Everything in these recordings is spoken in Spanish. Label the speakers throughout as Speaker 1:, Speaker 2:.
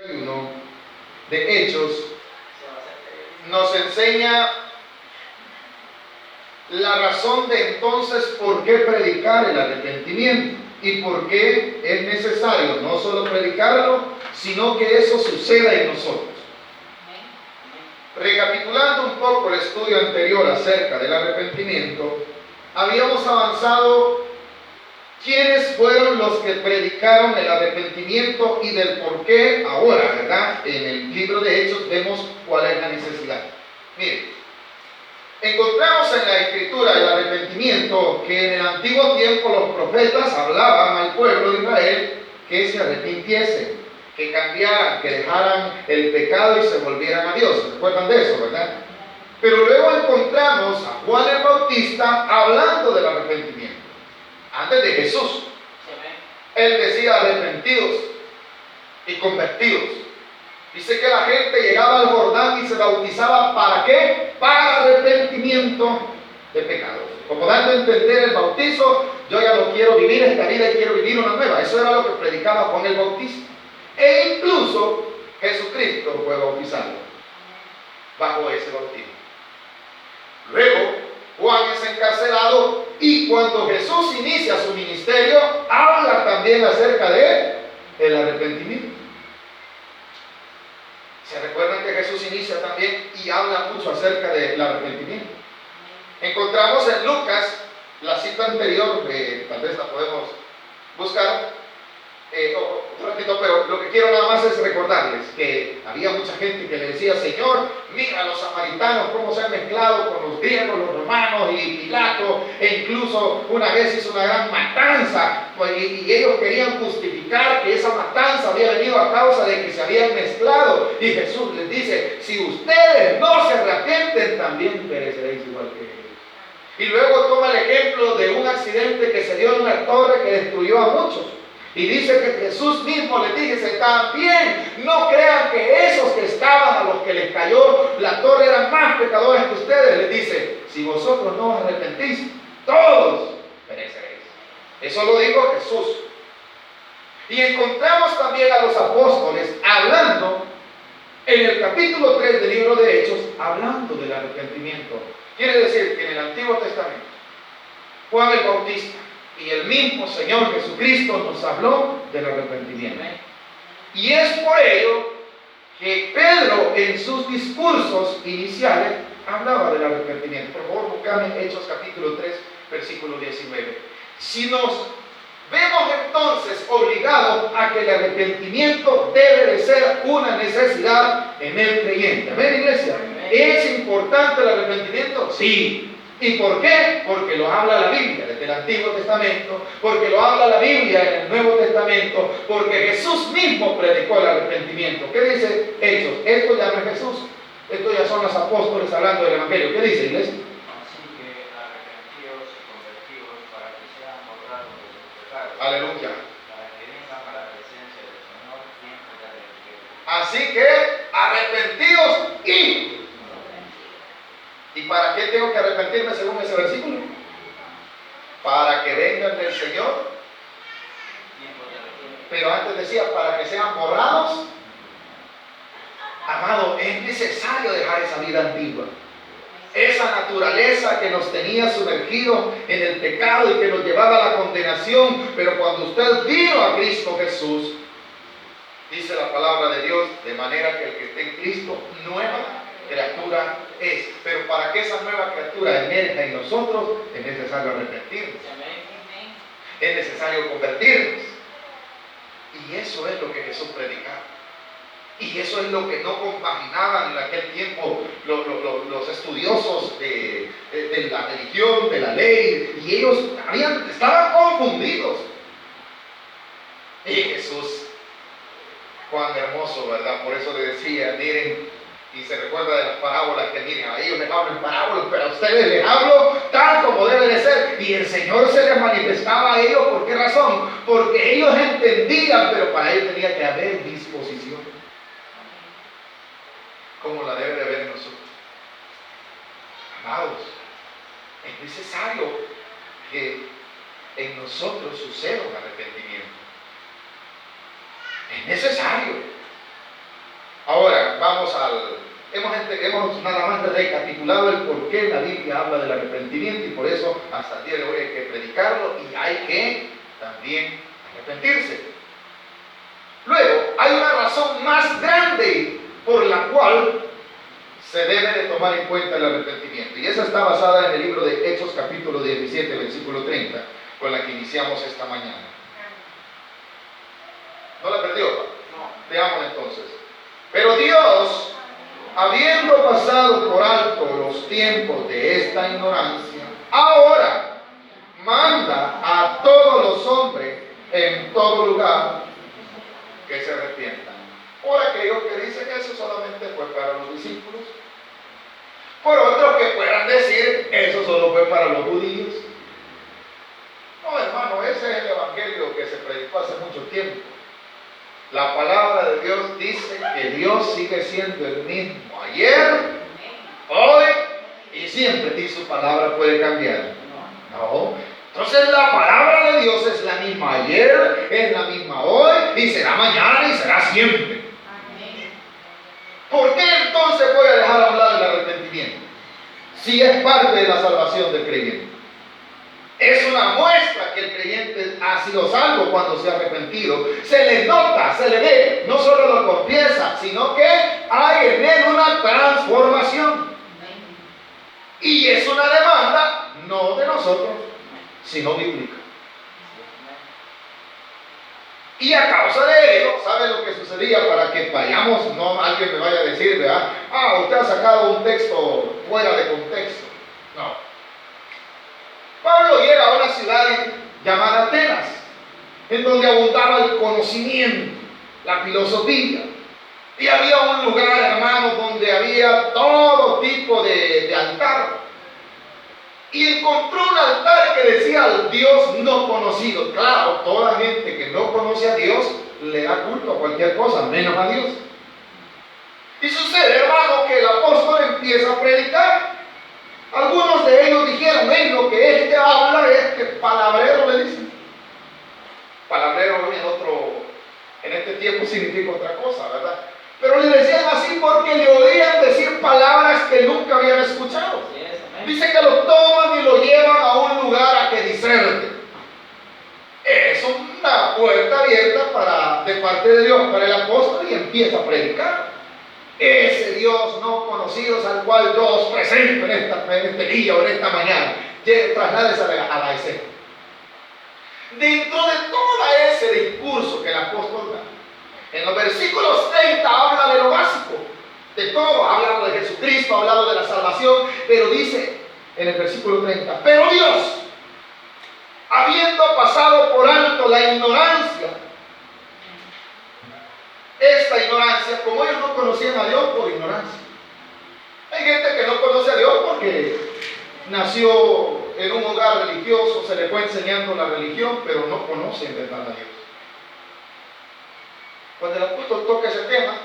Speaker 1: 1 de Hechos nos enseña la razón de entonces por qué predicar el arrepentimiento y por qué es necesario no solo predicarlo, sino que eso suceda en nosotros. Recapitulando un poco el estudio anterior acerca del arrepentimiento, habíamos avanzado quiénes fueron los que predicaron el arrepentimiento y del por qué ahora, ¿verdad? En el libro de Hechos vemos cuál es la necesidad. Miren, encontramos en la escritura el arrepentimiento que en el antiguo tiempo los profetas hablaban al pueblo de Israel que se arrepintiesen, que cambiaran, que dejaran el pecado y se volvieran a Dios. ¿Se recuerdan de eso, verdad? Pero luego encontramos a Juan el Bautista hablando del arrepentimiento antes de Jesús. Él decía arrepentidos y convertidos. Dice que la gente llegaba al Jordán y se bautizaba. ¿Para qué? Para arrepentimiento de pecados. Como dando a entender el bautizo, yo ya no quiero vivir esta vida y quiero vivir una nueva. Eso era lo que predicaba Juan el Bautista. E incluso Jesucristo fue bautizado bajo ese bautismo. Luego Juan es encarcelado y cuando Jesús inicia su ministerio, habla también acerca de el arrepentimiento. ¿Se recuerdan que Jesús inicia también y habla mucho acerca del arrepentimiento? Encontramos en Lucas la cita anterior, tal vez la podemos buscar, un ratito, pero lo que quiero nada más es recordarles que había mucha gente que le decía: Señor, mira a los samaritanos cómo se han mezclado con los griegos, los romanos y Pilato, e incluso una vez hizo una gran matanza, y ellos querían justificar que esa matanza había venido a causa de que se habían mezclado, y Jesús les dice: si ustedes no se arrepienten, también pereceréis igual que ellos. Y luego toma el ejemplo de un accidente que se dio en una torre que destruyó a muchos. Y dice que Jesús mismo les dice: también no crean que esos que estaban, a los que les cayó la torre, eran más pecadores que ustedes. Les dice: si vosotros no os arrepentís, todos pereceréis. Eso lo dijo Jesús. Y encontramos también a los apóstoles hablando en el capítulo 3 del libro de Hechos, hablando del arrepentimiento. Quiere decir que en el Antiguo Testamento Juan el Bautista y el mismo Señor Jesucristo nos habló del arrepentimiento. Y es por ello que Pedro en sus discursos iniciales hablaba del arrepentimiento. Por favor, buscame Hechos capítulo 3, versículo 19. Si nos vemos entonces obligados a que el arrepentimiento debe de ser una necesidad en el creyente. ¿Amén, iglesia? ¿Es importante el arrepentimiento? Sí. ¿Y por qué? Porque lo habla la Biblia desde el Antiguo Testamento, porque lo habla la Biblia en el Nuevo Testamento, porque Jesús mismo predicó el arrepentimiento. ¿Qué dice Hechos? Esto ya no es Jesús, esto ya son los apóstoles hablando del Evangelio. ¿Qué dice, iglesia?
Speaker 2: Así que arrepentidos y convertidos para que sean borrados de sus pecados.
Speaker 1: Aleluya.
Speaker 2: Para que vengan a la presencia del Señor tiempo de arrepentimiento.
Speaker 1: Así que arrepentidos ¿Y para qué tengo que arrepentirme según ese versículo? Para que vengan del Señor. Pero antes decía, para que sean borrados. Amado, es necesario dejar esa vida antigua. Esa naturaleza que nos tenía sumergidos en el pecado y que nos llevaba a la condenación. Pero cuando usted vino a Cristo Jesús, dice la palabra de Dios, de manera que el que esté en Cristo, nueva criatura es. Pero para que esa nueva criatura emerja en nosotros, es necesario arrepentirnos. Es necesario convertirnos. Y eso es lo que Jesús predicaba. Y eso es lo que no compaginaban en aquel tiempo los estudiosos de la religión, de la ley. Y ellos estaban confundidos. Y Jesús, cuán hermoso, ¿verdad? Por eso le decía, miren, y se recuerda de las parábolas, que miren, a ellos les hablo en parábolas, pero a ustedes les hablo tal como debe de ser. Y el Señor se les manifestaba a ellos. ¿Por qué razón? Porque ellos entendían, pero para ellos tenía que haber disposición, como la debe de haber en nosotros. Amados, es necesario que en nosotros suceda un arrepentimiento. Es necesario. hemos nada más recapitulado el por qué la Biblia habla del arrepentimiento, y por eso hasta el día de hoy hay que predicarlo y hay que también arrepentirse. Luego, hay una razón más grande por la cual se debe de tomar en cuenta el arrepentimiento, y esa está basada en el libro de Hechos capítulo 17, versículo 30, con la que iniciamos esta mañana. ¿No la perdió? No. Veamos entonces. Pero Dios, habiendo pasado por alto los tiempos de esta ignorancia, ahora manda a todos los hombres en todo lugar que se arrepientan. Por aquellos que dicen que eso solamente fue para los discípulos, por otros que puedan decir eso solo fue para los judíos. No, hermano, ese es el evangelio que se predicó hace mucho tiempo. La palabra de Dios dice que Dios sigue siendo el mismo ayer, hoy y siempre, y su palabra puede cambiar. No. Entonces la palabra de Dios es la misma ayer, es la misma hoy, y será mañana y será siempre. ¿Por qué entonces voy a dejar hablar del arrepentimiento? Si es parte de la salvación del creyente. Es una muestra que el creyente ha sido salvo cuando se ha arrepentido. Se le nota, se le ve, no solo lo confiesa, sino que hay en él una transformación. Y es una demanda no de nosotros, sino bíblica. Y a causa de ello, ¿sabe lo que sucedía? Para que vayamos, no alguien me vaya a decir, ¿verdad? Usted ha sacado un texto fuera de contexto. No. Pablo llega a una ciudad llamada Atenas, en donde abundaba el conocimiento, la filosofía. Y había un lugar, hermano, donde había todo tipo de altar. Y encontró un altar que decía al Dios no conocido. Claro, toda gente que no conoce a Dios le da culto a cualquier cosa, menos a Dios. Y sucede, hermano, que el apóstol empieza a predicar. Algunos de ellos dijeron, ven, lo que este habla es que palabrero, le dicen. Palabrero en este tiempo significa otra cosa, ¿verdad? Pero le decían así porque le oían decir palabras que nunca habían escuchado. Dice que lo toman y lo llevan a un lugar a que discerte. Es una puerta abierta de parte de Dios para el apóstol, y empieza a predicar. Ese Dios no conocido al cual yo os presento en este día o en esta mañana, trasládese a la escena. Dentro de todo ese discurso que el apóstol da, en los versículos 30 habla de lo básico, de todo, ha hablado de Jesucristo, ha hablado de la salvación, pero dice en el versículo 30, pero Dios, habiendo pasado por alto la ignorancia, esta ignorancia, como ellos no conocían a Dios, por ignorancia. Hay gente que no conoce a Dios porque nació en un hogar religioso, se le fue enseñando la religión, pero no conoce en verdad a Dios. Cuando el apóstol toca ese tema,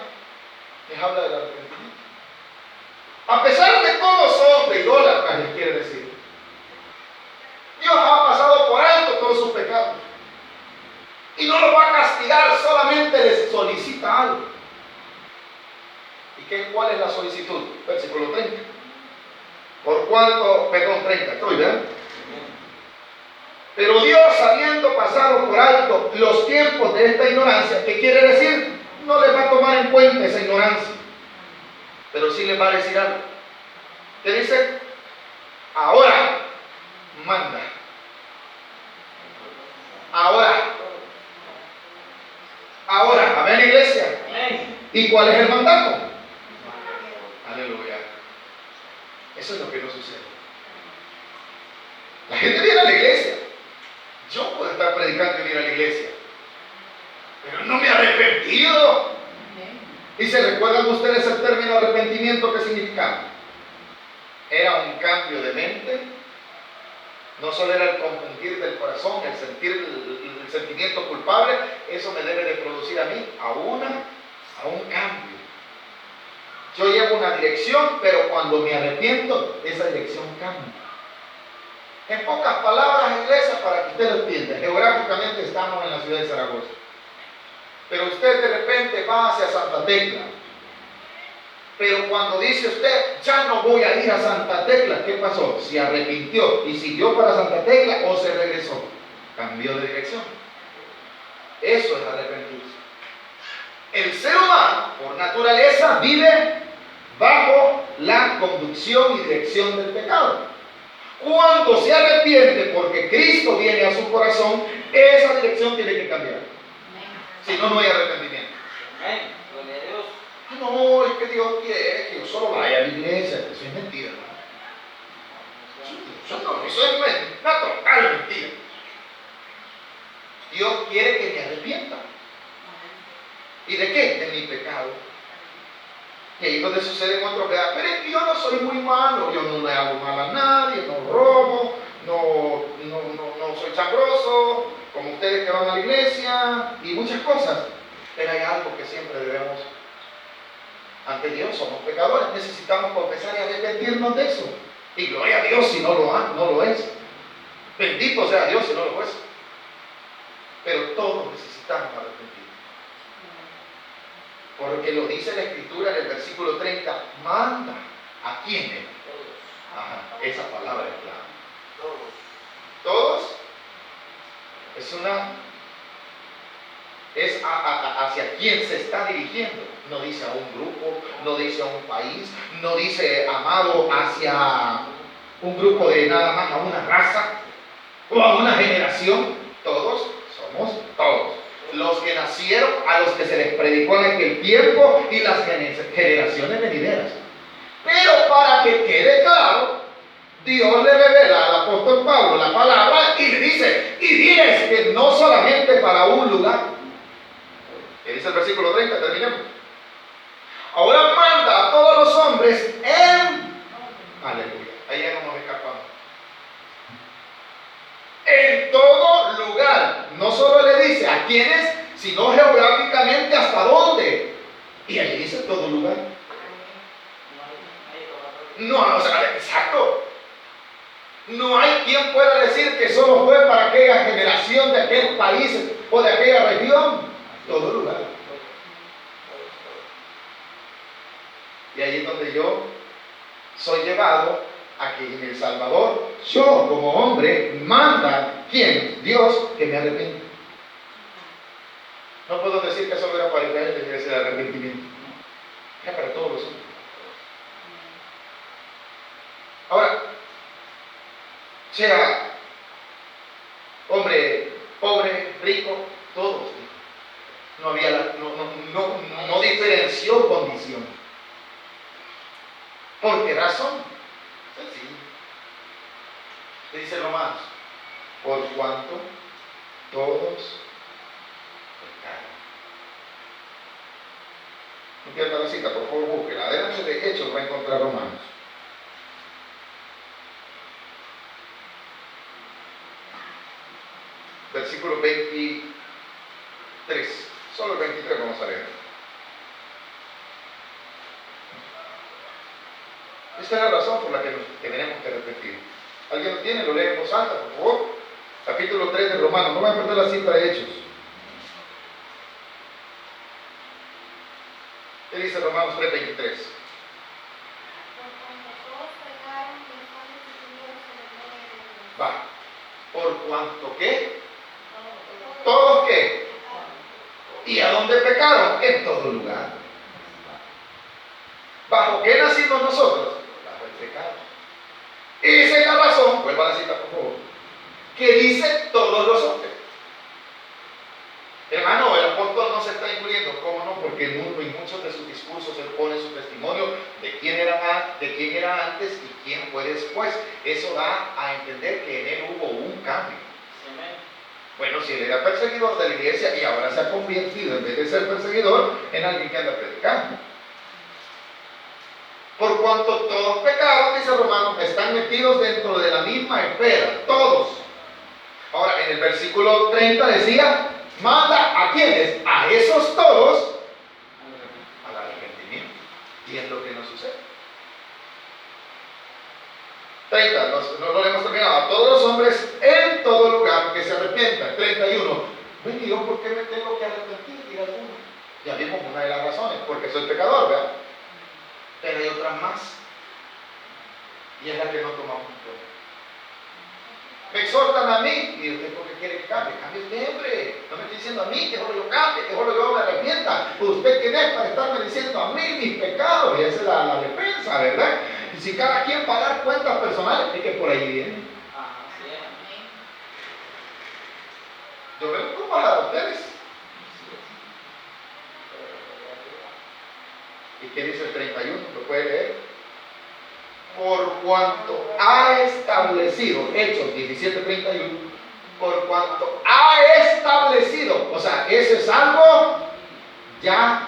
Speaker 1: les habla del arrepentimiento. A pesar de cómo son de idólatras, les quiere decir, Dios ha pasado por alto todos sus pecados. Y no lo va a castigar, solamente les solicita algo. ¿Y cuál es la solicitud? Versículo 30. Por cuanto, 30, estoy, ¿verdad? Pero Dios, habiendo pasado por alto los tiempos de esta ignorancia, ¿qué quiere decir? No les va a tomar en cuenta esa ignorancia, pero sí les va a decir algo. ¿Qué dice? Ahora manda. Ahora, amén, iglesia. ¿Y cuál es el mandato? Aleluya. Eso es lo que no sucede. La gente viene a la iglesia. Yo puedo estar predicando y venir a la iglesia, pero no me he arrepentido. ¿Y se recuerdan ustedes el término arrepentimiento? ¿Qué significaba? Era un cambio de mente. No solo era el confundir del corazón, el sentir el sentimiento culpable. Eso me debe de producir a mí a un cambio. Yo llevo una dirección, pero cuando me arrepiento, esa dirección cambia. En pocas palabras, iglesia, para que usted lo entienda, geográficamente estamos en la ciudad de Zaragoza. Pero usted de repente va hacia Santa Tecla Pero cuando dice usted, ya no voy a ir a Santa Tecla, ¿qué pasó? ¿Se arrepintió y siguió para Santa Tecla o se regresó? Cambió de dirección. Eso es arrepentirse. El ser humano, por naturaleza, vive bajo la conducción y dirección del pecado. Cuando se arrepiente porque Cristo viene a su corazón, esa dirección tiene que cambiar. Si no, no hay arrepentimiento.
Speaker 2: Gloria a Dios.
Speaker 1: No, es que Dios quiere que yo solo vaya a la iglesia. Eso es mentira, hermano. Eso es una total mentira. Dios quiere que me arrepienta. ¿Y de qué? De mi pecado. Y ahí es donde sucede en otro pedazo. Pero es que yo no soy muy malo. Yo no le hago mal a nadie, no robo, no soy chambroso, como ustedes que van a la iglesia, y muchas cosas. Pero hay algo que siempre debemos, ante Dios somos pecadores, necesitamos confesar y arrepentirnos de eso. Y gloria a Dios si no lo es. Bendito sea Dios si no lo es. Pero todos necesitamos arrepentirnos. Porque lo dice la Escritura en el versículo 30, manda. ¿A quiénes? Ajá, esa palabra es clave. Todos. Es hacia quién se está dirigiendo. No dice a un grupo, no dice a un país, no dice, amado, hacia un grupo de nada más, a una raza o a una generación. Todos somos todos. Los que nacieron, a los que se les predicó en aquel tiempo y las generaciones venideras. Pero para que quede claro, Dios le revela al apóstol Pablo la palabra y le dice, y diles que no solamente para un lugar. Que dice el versículo 30, terminemos. Ahora manda a todos los hombres en... Aleluya, ahí ya no nos escapamos. En todo lugar. No solo le dice a quiénes, sino geográficamente hasta dónde. Y ahí dice todo lugar. No, o sea, exacto. No hay quien pueda decir que solo fue para aquella generación de aquel país o de aquella región. Todo lugar. Y ahí es donde yo soy llevado a que en El Salvador, yo como hombre, manda, ¿quién? Dios, que me arrepienta. No puedo decir que solo era para Israel, debe ser el arrepentimiento. Era para todos los hombres. Ahora, sea hombre pobre, rico, todos. No había no diferenció condición. ¿Por qué razón? Sencillo. Le dice Romanos, por cuanto todos pecaron. No pierda la cita, por favor, búsquela. Adelante de Hechos va a encontrar Romanos. Versículo 23. Solo el 23 vamos a leer. Esta es la razón por la que tenemos que repetir. ¿Alguien lo tiene? Lo lee en voz alta, por favor. Capítulo 3 de Romanos. No voy a perder la cita de Hechos. ¿Qué dice Romanos 3:23? Va. ¿Por cuanto qué? ¿Todos qué? ¿Y a dónde pecaron? En todo lugar. ¿Bajo qué nacimos nosotros? Bajo el pecado. Esa es la razón, vuelva a la cita por favor, que dice todos los hombres. Hermano, el apóstol no se está incluyendo, ¿cómo no? Porque en muchos de sus discursos él pone su testimonio de quién era antes y quién fue después. Eso da a entender que en él hubo un cambio. Bueno, si él era perseguidor de la iglesia y ahora se ha convertido, en vez de ser perseguidor, en alguien que anda predicando. Por cuanto todos pecaron, dice Romanos, están metidos dentro de la misma esfera, todos. Ahora, en el versículo 30 decía, manda a quienes, a esos todos, al arrepentimiento. Y es lo que nos sucede. 30, no lo hemos terminado. A todos los hombres en todo lugar que se arrepientan. 31. Bueno, ¿y yo por qué me tengo que arrepentir? Dirá alguno. Ya vimos una de las razones, porque soy pecador, ¿verdad? pero hay otras más. Y es la que no tomamos en cuenta. Me exhortan a mí, y usted porque quiere que cambie, cambie usted, hombre. No me estoy diciendo a mí que solo yo cambie, que solo yo me arrepienta. ¿Usted quién es para estarme diciendo a mí mis pecados? Y esa es la defensa, ¿verdad? Y si cada quien va a dar cuentas personales, es que por ahí viene. Yo vengo como para ustedes. ¿Y qué dice el 31? ¿Lo puede leer? Por cuanto ha establecido, Hechos 17:31, por cuanto ha establecido, o sea, eso es algo ya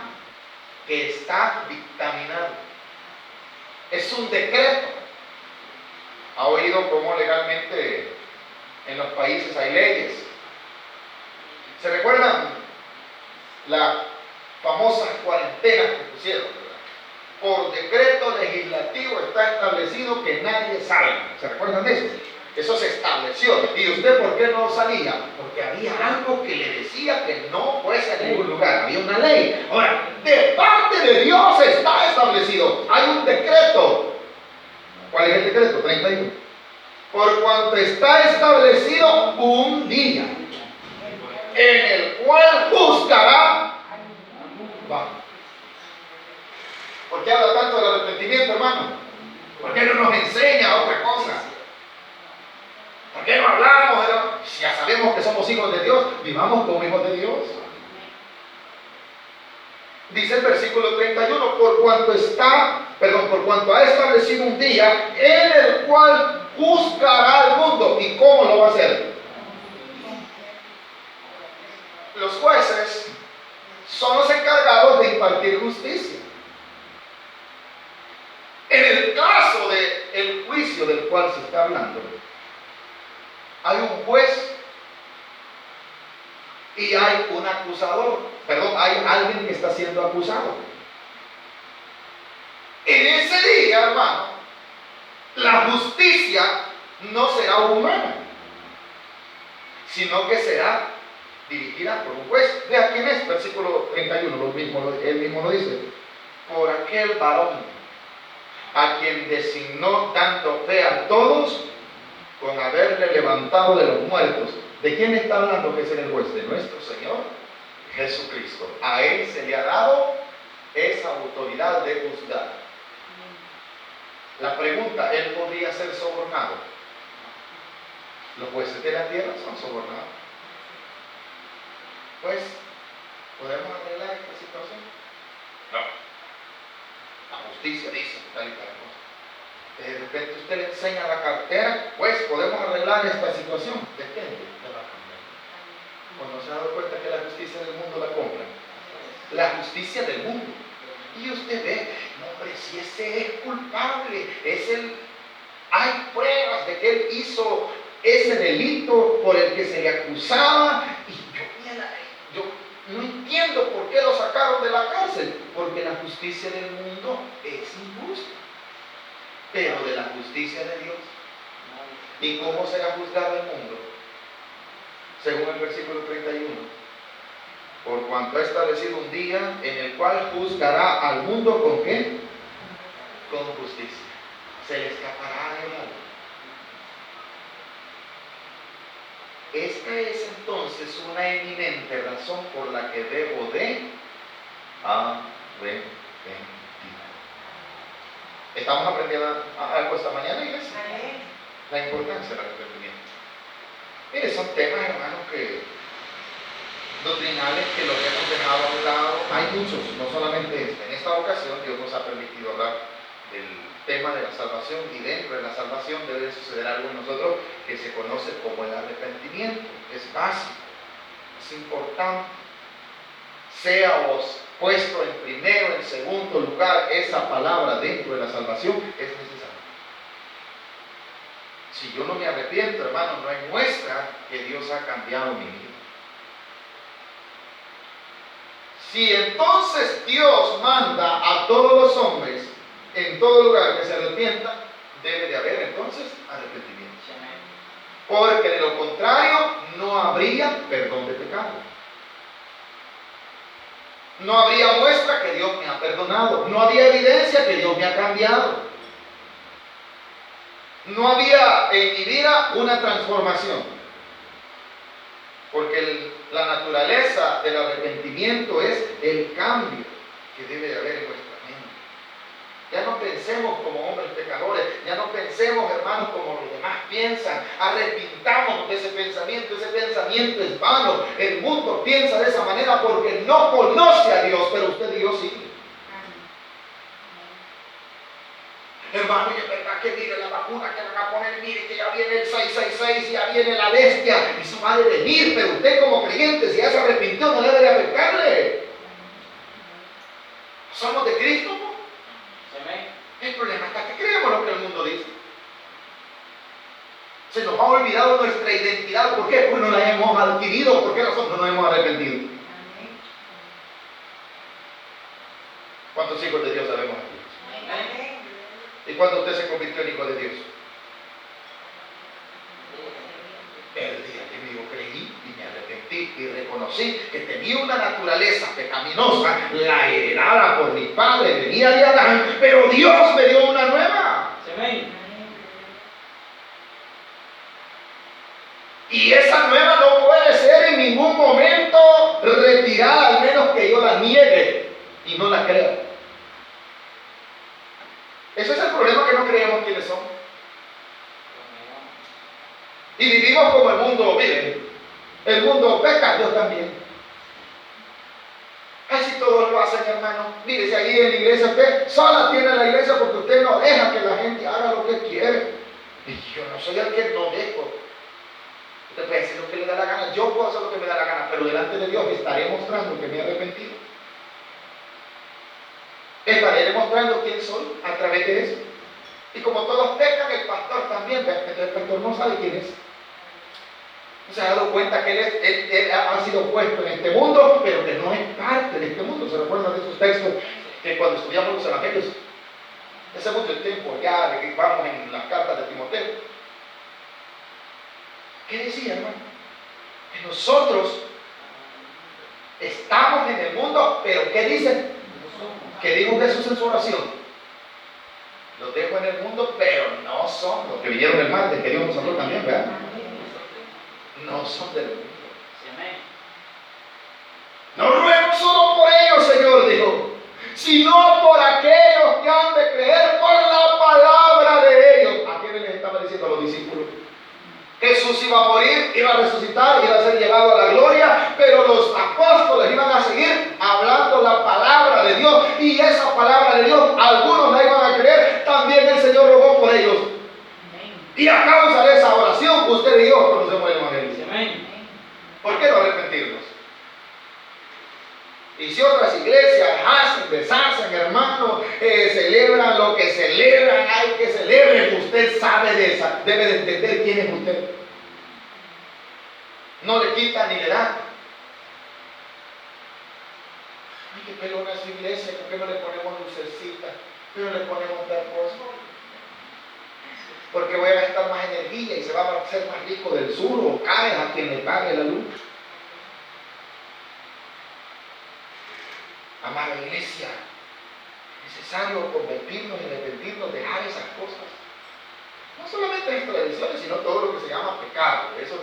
Speaker 1: que está dictaminado. Es un decreto. ¿Ha oído cómo legalmente en los países hay leyes? ¿Se recuerdan las famosas cuarentenas que pusieron, verdad? Por decreto legislativo está establecido que nadie salga. ¿Se recuerdan de eso? Eso se estableció. ¿Y usted por qué no salía? Porque había algo que le decía que no fuese a ningún lugar. Había una ley. Ahora, de parte de Dios está establecido. Hay un decreto. ¿Cuál es el decreto? 31. Por cuanto está establecido un día en el cual juzgará. Va. ¿Por qué habla tanto del arrepentimiento, hermano? ¿Por qué no nos enseña otra cosa? ¿Por qué no hablamos? Si ya sabemos que somos hijos de Dios, vivamos como hijos de Dios. Dice el versículo 31, por cuanto ha establecido un día en el cual juzgará al mundo. ¿Y cómo lo va a hacer? Los jueces son los encargados de impartir justicia. En el caso del juicio del cual se está hablando, hay un juez y hay un acusador, hay alguien que está siendo acusado. En ese día, hermano, la justicia no será humana, sino que será dirigida por un juez. Vea quién es, versículo 31, él mismo lo dice. Por aquel varón a quien designó dando fe a todos con haberle levantado de los muertos. ¿De quién está hablando que es el juez? De nuestro Señor Jesucristo. A Él se le ha dado esa autoridad de juzgar. La pregunta, ¿Él podría ser sobornado? Los jueces de la tierra son sobornados. Pues, ¿podemos arreglar esta situación? No. La justicia dice tal y tal cosa. De repente usted le enseña la cartera, pues podemos arreglar esta situación. Depende de la cartera. Cuando se ha dado cuenta que la justicia del mundo la compra. La justicia del mundo. Y usted ve, no, hombre, si ese es culpable, hay pruebas de que él hizo ese delito por el que se le acusaba. Y yo no entiendo por qué lo sacaron de la cárcel, porque la justicia del mundo es injusta, pero de la justicia de Dios. ¿Y cómo será juzgado el mundo? Según el versículo 31, por cuanto ha establecido un día en el cual juzgará al mundo ¿con qué? Con justicia. Se le escapará de algo. Esta es entonces una eminente razón por la que debo de arrepentir. ¿Estamos aprendiendo algo esta mañana, iglesia? La importancia del arrepentimiento. Mire, son temas, hermanos, doctrinales que los hemos dejado a un lado. Hay muchos, no solamente este. En esta ocasión Dios nos ha permitido hablar del tema de la salvación, y dentro de la salvación debe suceder algo en nosotros que se conoce como el arrepentimiento. Es básico, es importante. Sea puesto en primero, en segundo lugar, esa palabra dentro de la salvación es necesaria. Si yo no me arrepiento, hermano, no hay muestra que Dios ha cambiado mi vida. Si entonces Dios manda a todos los hombres en todo lugar que se arrepientan, debe de haber entonces arrepentimiento. Porque de lo contrario no habría perdón de pecado. No habría muestra que Dios me ha perdonado. perdonado. No había evidencia que Dios me ha cambiado. No había en mi vida una transformación. Porque la naturaleza del arrepentimiento es el cambio que debe de haber en nuestra mente. Ya no pensemos como hombres pecadores, ya no pensemos, hermanos, como los demás piensan. Arrepintámonos de ese pensamiento es vano. El mundo piensa de esa manera porque no conoce a Dios, pero usted y yo sí. Hermano, y es verdad que mire la vacuna que van a poner, mire que ya viene el 666, ya viene la bestia, eso va a venir, pero usted como creyente, si ya se arrepintió, no debe de afectarle. Somos de Cristo, ¿no? El problema está que creemos lo que el mundo dice. Se nos ha olvidado nuestra identidad. ¿Por qué? Pues no la hemos adquirido. ¿Por qué nosotros no nos hemos arrepentido? ¿Cuántos hijos de Dios sabemos aquí? ¿Y cuándo usted se convirtió en hijo de Dios? El día que yo creí y me arrepentí y reconocí que tenía una naturaleza pecaminosa, la heredada por mi padre, venía de Adán, pero Dios me dio una nueva. Y esa nueva no puede ser en ningún momento retirada, al menos que yo la niegue y no la crea. Ese es el problema, que no creemos quiénes somos. Y vivimos como el mundo vive. El mundo peca, Dios también. Así todos lo hacen, hermano. Mire, si ahí en la iglesia usted sola tiene la iglesia porque usted no deja que la gente haga lo que quiere. Y yo no soy el que no dejo. Usted puede decir lo que le da la gana. Yo puedo hacer lo que me da la gana, pero delante de Dios estaré mostrando que me he arrepentido. Estaré demostrando quién soy a través de eso. Y como todos pecan, el pastor también. El pastor no sabe quién es. No se ha dado cuenta que él ha sido puesto en este mundo, pero que no es parte de este mundo. ¿Se recuerdan de esos textos que cuando estudiamos los evangelios? Hace mucho tiempo ya de que vamos en las cartas de Timoteo. ¿Qué decía, hermano? Que nosotros estamos en el mundo, pero ¿qué dice? Que dijo Jesús en su oración: los dejo en el mundo, pero no son los que vinieron del mar, del que Dios nos habló también, ¿verdad? No son del mundo. No ruego solo por ellos, Señor, dijo, sino por aquellos que han de creer por la palabra de ellos. ¿A quién les estaba diciendo a los discípulos? Jesús iba a morir, iba a resucitar, iba a ser llevado a la gloria, pero los apóstoles iban a seguir hablando la palabra de Dios, y esa palabra de Dios algunos la iban a creer. También el Señor rogó por ellos. Y a causa de esa oración, usted y yo conocemos el evangelio. ¿Por qué no arrepentirnos? Y si otras iglesias hacen, deshacen, hermano, celebran lo que celebran, hay que celebren, usted sabe de esa, debe de entender quién es usted. No le quita ni le da. Ay, qué pelona su iglesia, ¿por qué no le ponemos lucecitas? ¿Por qué no le ponemos tal cosa? Porque voy a gastar más energía y se va a hacer más rico del sur, o cae a quien le pague la luz. Amada iglesia, es necesario convertirnos y arrepentirnos, dejar esas cosas. No solamente las tradiciones, sino todo lo que se llama pecado. Eso es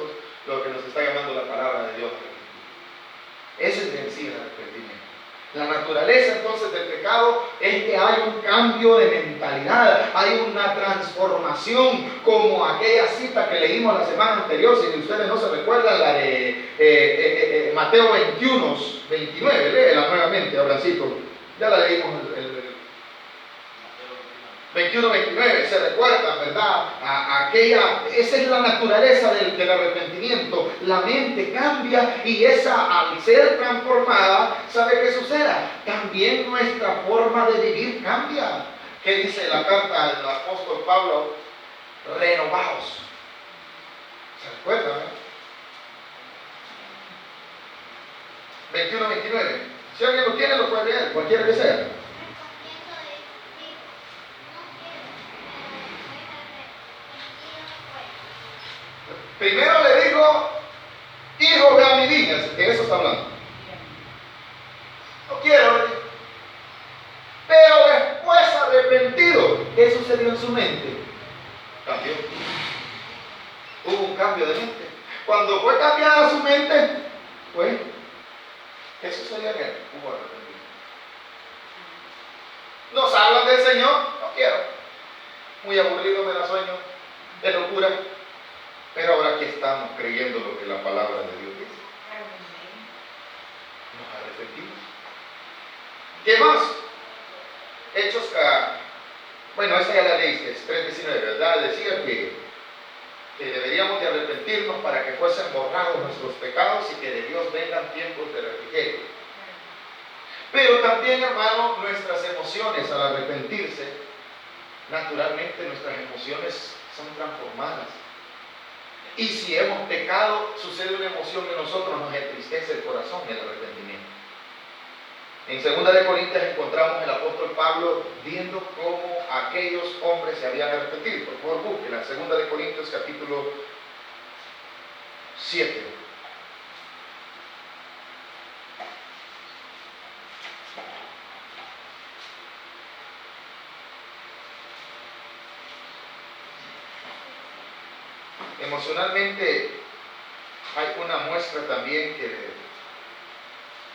Speaker 1: lo que nos está llamando la palabra de Dios. Ese es en sí el arrepentimiento. La naturaleza entonces del pecado es que hay un cambio de mentalidad, hay una transformación, como aquella cita que leímos la semana anterior, si ustedes no se recuerdan, la de Mateo 21, 29, léela nuevamente, Abrancito, ya la leímos el 21, 29, se recuerdan, ¿verdad? Esa es la naturaleza del arrepentimiento. La mente cambia y esa, al ser transformada, ¿sabe qué sucede? También nuestra forma de vivir cambia. ¿Qué dice la carta del apóstol Pablo? Renovaos. ¿Se recuerdan? 21, 29. Si alguien lo tiene, lo puede leer, cualquiera que sea. Primero le dijo, hijo, ve a mi viña, de eso está hablando. No quiero, sucedió en su mente? Cambió. Hubo un cambio de mente. Cuando fue cambiada su mente, pues, ¿qué sucedió en él? Hubo arrepentimiento. Nos hablan del Señor, no quiero. Muy aburrido, me da sueño, de locura. Pero ahora aquí estamos creyendo lo que la palabra de Dios dice. Nos arrepentimos. ¿Qué más? Hechos, bueno, esa ya la leíste, 3:19, ¿verdad? Decía que deberíamos de arrepentirnos para que fuesen borrados nuestros pecados y que de Dios vengan tiempos de refrigerio. Pero también, hermano, nuestras emociones al arrepentirse, naturalmente nuestras emociones son transformadas. Y si hemos pecado, sucede una emoción en nosotros, nos entristece el corazón, el arrepentimiento. En 2 Corintios encontramos el apóstol Pablo viendo cómo aquellos hombres se habían arrepentido. Por favor, búsquela. 2 Corintios capítulo 7. Emocionalmente hay una muestra también que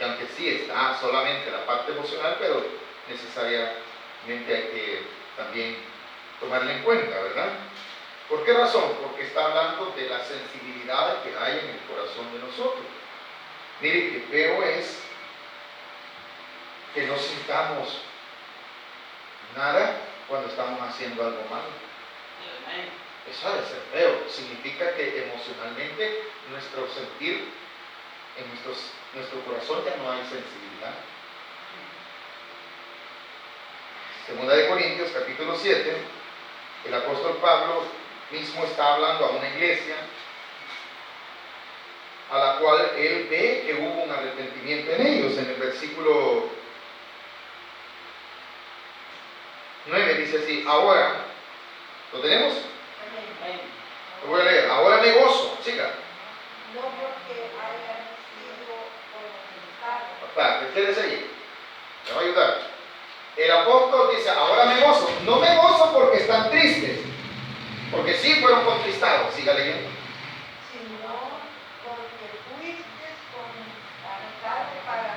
Speaker 1: aunque sí está solamente la parte emocional, pero necesariamente hay que también tomarla en cuenta, ¿verdad? ¿Por qué razón? Porque está hablando de la sensibilidad que hay en el corazón de nosotros. Mire, qué feo es que no sintamos nada cuando estamos haciendo algo malo. Eso ha de ser feo. Significa que emocionalmente nuestro sentir, en nuestro corazón ya no hay sensibilidad. 2 Corintios capítulo 7, el apóstol Pablo mismo está hablando a una iglesia a la cual él ve que hubo un arrepentimiento en ellos. En el versículo 9 dice así: ahora, ¿lo tenemos? Lo voy a leer. Ahora me gozo, siga.
Speaker 3: No porque hayan sido conquistados.
Speaker 1: Aparte, quédese allí, me va a ayudar. El apóstol dice: ahora me gozo. No me gozo porque están tristes, porque sí fueron conquistados. Siga leyendo.
Speaker 3: Sino porque fuiste conquistados para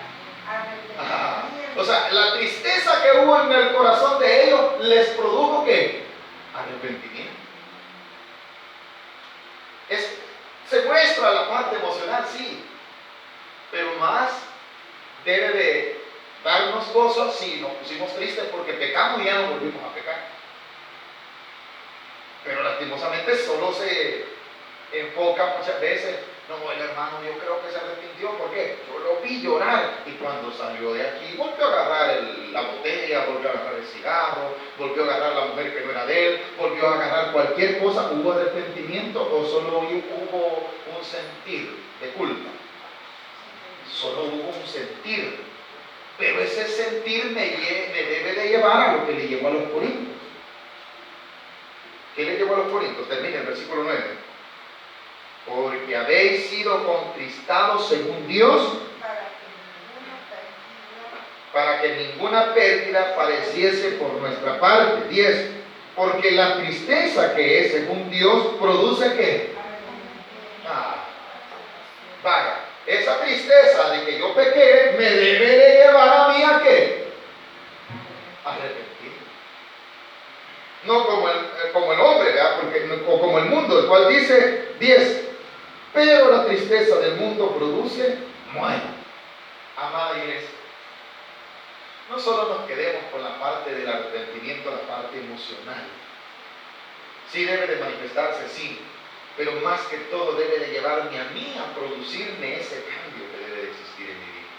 Speaker 3: arrepentimiento.
Speaker 1: O sea, la tristeza que hubo en el corazón de ellos les produjo ¿qué? Arrepentimiento. Se muestra la parte emocional, sí, pero más debe de darnos gozo si nos pusimos tristes porque pecamos y ya no volvimos a pecar. Pero lastimosamente solo se enfoca muchas veces: no, el hermano yo creo que se arrepintió, ¿por qué? Yo lo vi llorar, y cuando salió de aquí volvió a agarrar la botella, volvió a agarrar el cigarro, volvió a agarrar la mujer que no era de él, volvió a agarrar cualquier cosa. ¿Hubo arrepentimiento o solo hubo un sentir de culpa? Solo hubo un sentir, pero ese sentir me debe de llevar a lo que le llevó a los corintios. ¿Qué le llevó a los corintios? Termina el versículo 9. Porque habéis sido contristados según Dios, para que ninguna pérdida pareciese por nuestra parte. 10. Porque la tristeza que es según Dios produce ¿qué? Vaya, esa tristeza de que yo pequé me debe de llevar a mí a ¿qué? Arrepentir. No como el hombre, ¿verdad? O como el mundo, el cual dice 10. Pero la tristeza del mundo produce muerte. Amada iglesia, no solo nos quedemos con la parte del arrepentimiento, la parte emocional. Sí debe de manifestarse, sí, pero más que todo debe de llevarme a mí a producirme ese cambio que debe de existir en mi vida.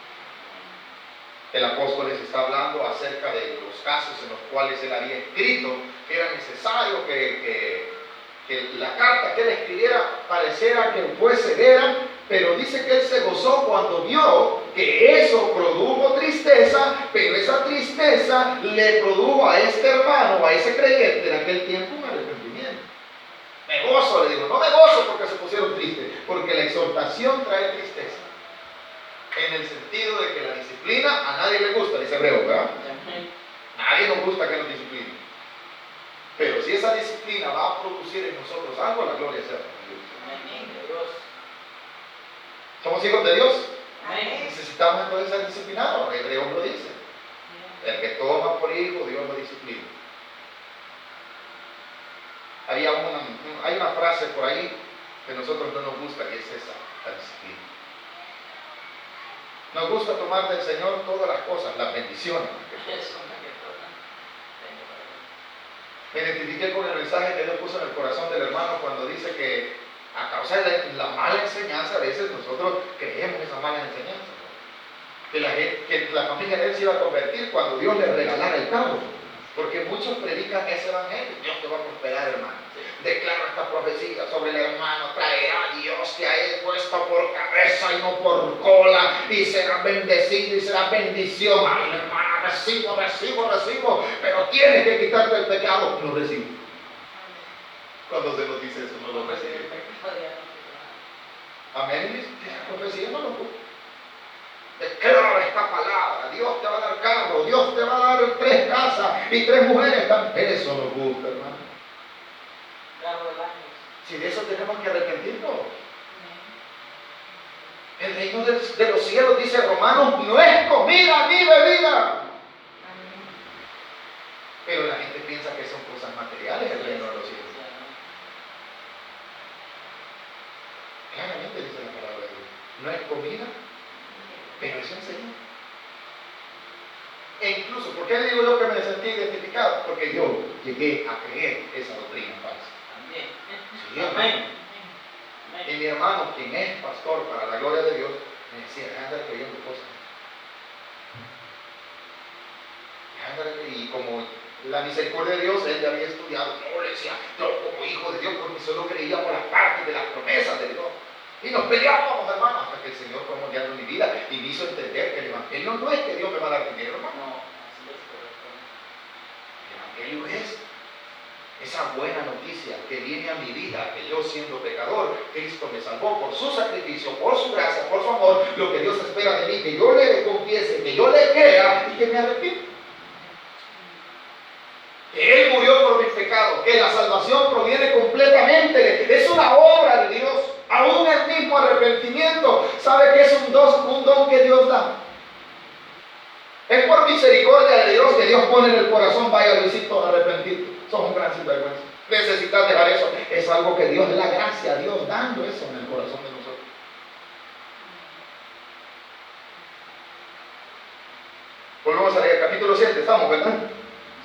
Speaker 1: El apóstol les está hablando acerca de los casos en los cuales él había escrito que era necesario que la carta que él escribiera pareciera que fue severa, pero dice que él se gozó cuando vio que eso produjo tristeza, pero esa tristeza le produjo a este hermano, a ese creyente en aquel tiempo, un arrepentimiento. Me gozo, le digo, no me gozo porque se pusieron tristes, porque la exhortación trae tristeza. En el sentido de que la disciplina a nadie le gusta, dice Hebreo, ¿verdad? Nadie nos gusta que nos disciplinen. Pero esa disciplina va a producir en nosotros algo, la gloria sea para Dios. ¿Somos hijos de Dios?
Speaker 3: Amén.
Speaker 1: Necesitamos entonces ser disciplinados. Hebreos lo dice. El que toma por hijo, Dios lo disciplina. Hay una frase por ahí que a nosotros no nos gusta, y es esa, la disciplina. Nos gusta tomar del Señor todas las cosas, las bendiciones. Me identifiqué con el mensaje que Dios puso en el corazón del hermano cuando dice que a causa de la mala enseñanza, a veces nosotros creemos esa mala enseñanza. Que la familia de él se iba a convertir cuando Dios le regalara el carro. Porque muchos predican ese evangelio. Dios te va a prosperar, hermano. Declaro esta profecía sobre el hermano. Traerá a Dios que a él puesto por cabeza y no por cola. Y será bendecido y será bendición. Ay, hermana, recibo. Pero tienes que quitarte el pecado. Lo recibo. Cuando se nos dice eso, no lo recibo. Amén. La profecía no lo gusta. Declaro esta palabra. Dios te va a dar carro, Dios te va a dar 3 casas y 3 mujeres también. Eso nos gusta, hermano. Si de eso tenemos que arrepentirnos. El reino de los cielos, dice Romanos, no es comida ni bebida. Pero la gente piensa que son cosas materiales el reino de los cielos. Claramente dice la palabra de Dios. No es comida, pero es el Señor. E incluso, ¿por qué digo yo que me sentí identificado? Porque yo llegué a creer esa doctrina falsa. Sí, amén. Y mi hermano, quien es pastor para la gloria de Dios, me decía, anda creyendo cosas. Y como la misericordia de Dios, él ya había estudiado, no le decía, yo como hijo de Dios, porque solo creía por las partes de las promesas de Dios. Y nos peleábamos, hermano, hasta que el Señor fue moldeando mi vida y me hizo entender que el Evangelio no es que Dios me va a dar dinero, hermano. El Evangelio es esa buena noticia que viene a mi vida, que yo siendo pecador, Cristo me salvó por su sacrificio, por su gracia, por su amor, lo que Dios espera de mí, que yo le confiese, que yo le crea y que me arrepienta. Que Él murió por mis pecados, que la salvación proviene completamente, es una obra de Dios. Aún el mismo arrepentimiento, ¿sabe que es un don que Dios da? Es por misericordia de Dios que Dios pone en el corazón, vaya Luisito, arrepentir. Somos un gran sinvergüenza. Necesitas dejar eso. Es algo que Dios, es la gracia, Dios dando eso en el corazón de nosotros. Volvemos a leer capítulo 7, estamos, ¿verdad?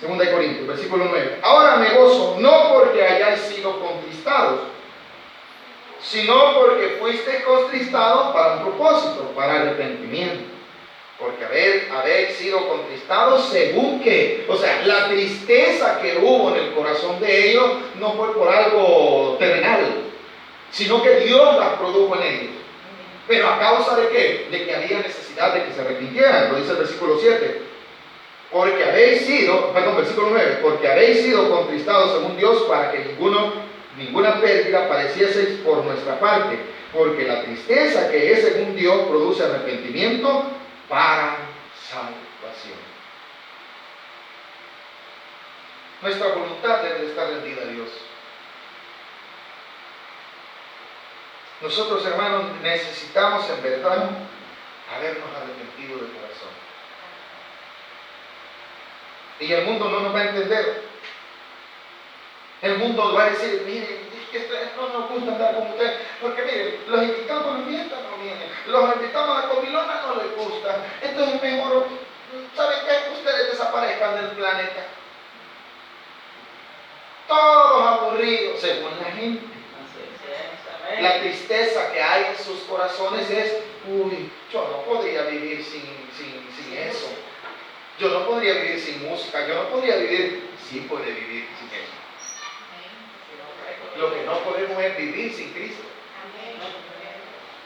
Speaker 1: 2 de Corintios, versículo 9. Ahora me gozo, no porque hayáis sido contristados, sino porque fuisteis contristados para un propósito, para arrepentimiento. Porque habéis sido contristados según que, o sea, la tristeza que hubo en el corazón de ellos no fue por algo terrenal, sino que Dios las produjo en ellos. Pero a causa de qué? De que había necesidad de que se arrepintieran, lo dice el versículo 7. Porque habéis sido, versículo 9, porque habéis sido contristados según Dios para que ninguna pérdida padecieseis por nuestra parte, porque la tristeza que es según Dios produce arrepentimiento para salvación. Nuestra voluntad debe estar rendida a Dios. Nosotros, hermanos, necesitamos en verdad habernos arrepentido de corazón. Y el mundo no nos va a entender. El mundo va a decir, miren, es que no nos gusta andar con ustedes, porque miren, los invitamos a la fiesta, no vienen, los invitamos a la comilona, no les gusta, entonces mejor, ¿saben qué? Ustedes desaparezcan del planeta. Todos aburridos, según la gente. La tristeza que hay en sus corazones es, uy, yo no podría vivir sin eso. Yo no podría vivir sin música, yo no podría vivir, sí puede vivir sin eso. Lo que no podemos es vivir sin Cristo.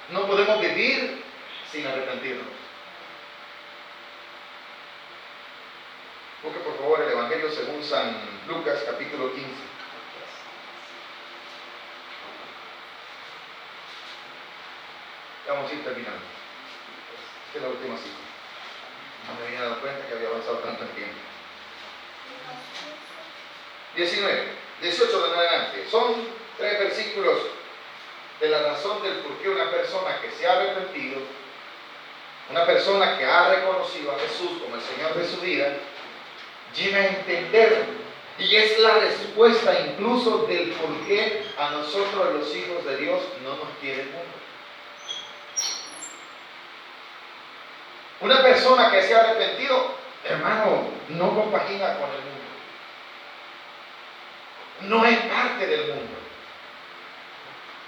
Speaker 1: No podemos vivir sin arrepentirnos. Busque por favor el Evangelio según San Lucas capítulo 15. Vamos a ir terminando. Esta es la última cita. No me había dado cuenta que había avanzado tanto en tiempo. 19. 18 en adelante. Son 3 versículos de la razón del por qué una persona que se ha arrepentido, una persona que ha reconocido a Jesús como el Señor de su vida, llega a entender, y es la respuesta incluso del por qué a nosotros los hijos de Dios no nos quiere el mundo. Una persona que se ha arrepentido, hermano, no compagina con el mundo, no es parte del mundo,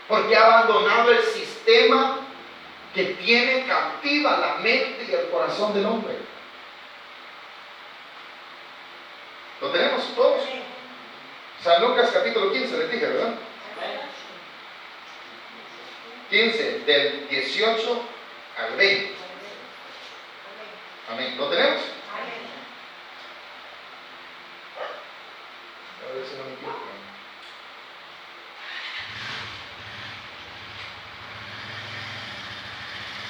Speaker 1: porque ha abandonado el sistema que tiene cautiva la mente y el corazón del hombre. ¿Lo tenemos todos? San Lucas capítulo 15, les dije, ¿verdad? 15, del 18 al 20. Amén. ¿Lo tenemos? A ver si no me equivoco.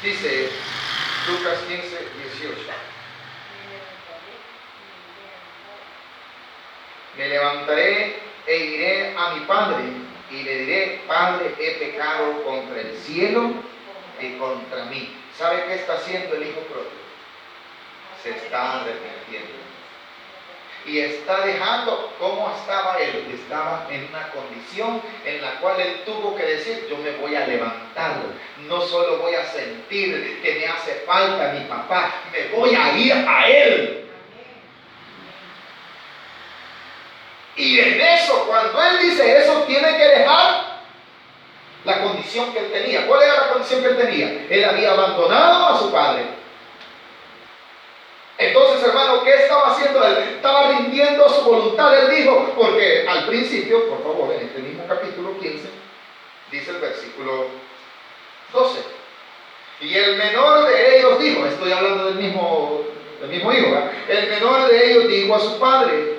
Speaker 1: Dice Lucas 15, 18. Me levantaré e iré a mi padre y le diré: Padre, he pecado contra el cielo y contra mí. ¿Sabe qué está haciendo el hijo pródigo? Se está arrepintiendo. Y está dejando cómo estaba él. Estaba en una condición en la cual él tuvo que decir: yo me voy a levantar. No solo voy a sentir que me hace falta mi papá, me voy a ir a él. Y en eso, cuando él dice eso, tiene que dejar la condición que él tenía. ¿Cuál era la condición que él tenía? Él había abandonado a su padre. Entonces, hermano, ¿qué estaba haciendo él? Estaba rindiendo su voluntad. Él dijo, porque al principio, por favor, en este mismo capítulo 15, dice el versículo 12. Y el menor de ellos dijo, estoy hablando del mismo hijo, ¿verdad? El menor de ellos dijo a su padre: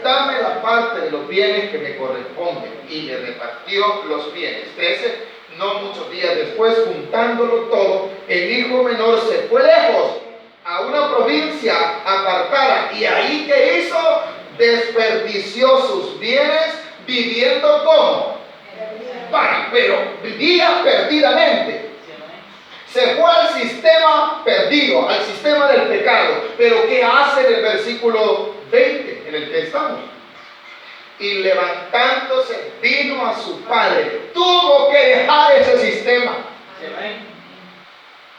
Speaker 1: dame la parte de los bienes que me corresponden. Y le repartió los bienes. 13. No muchos días después, juntándolo todo, el hijo menor se fue lejos a una provincia apartada. Y ahí, ¿qué hizo? Desperdició sus bienes viviendo como pero vivía perdidamente. Se fue al sistema perdido, al sistema del pecado. Pero ¿qué hace en el versículo 20 en el que estamos? Y levantándose vino a su padre. Tuvo que dejar ese sistema.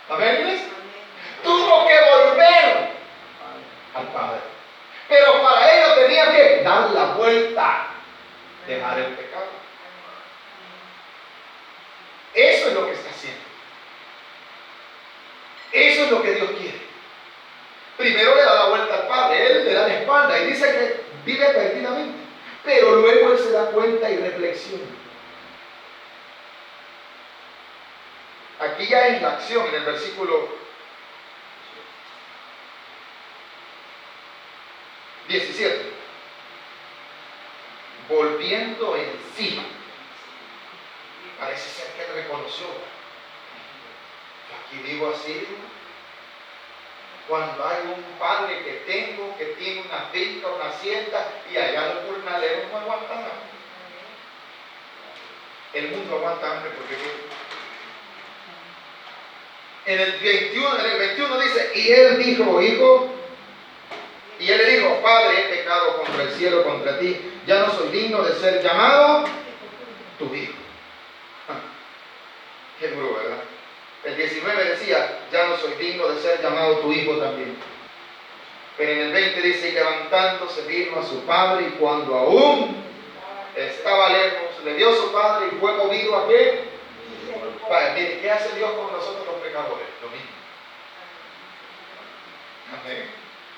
Speaker 1: ¿Amén? Tuvo que volver al padre. Pero para ello tenía que dar la vuelta, dejar el pecado. Eso es lo que está haciendo. Eso es lo que Dios quiere. Primero le da la vuelta al padre, él le da la espalda y dice que vive perdidamente. Pero luego él se da cuenta y reflexiona. Aquí ya en la acción, en el versículo 17. Volviendo en sí. Parece ser que él reconoció. Aquí digo así. Cuando hay un padre que tengo, que tiene una finca, una hacienda, y allá los jornaleros no aguantan hambre. El mundo aguanta hambre porque en el 21 dice, y él dijo, hijo, y él le dijo: Padre, he pecado contra el cielo, contra ti, ya no soy digno de ser llamado tu hijo. Qué duro, ¿verdad? El 19 decía: ya no soy digno de ser llamado tu hijo también. Pero en el 20 dice: y levantándose vino a su padre, y cuando aún estaba lejos, le dio su padre y fue movido a qué. Padre, mire, ¿qué hace Dios con nosotros los pecadores? Lo mismo. Amén.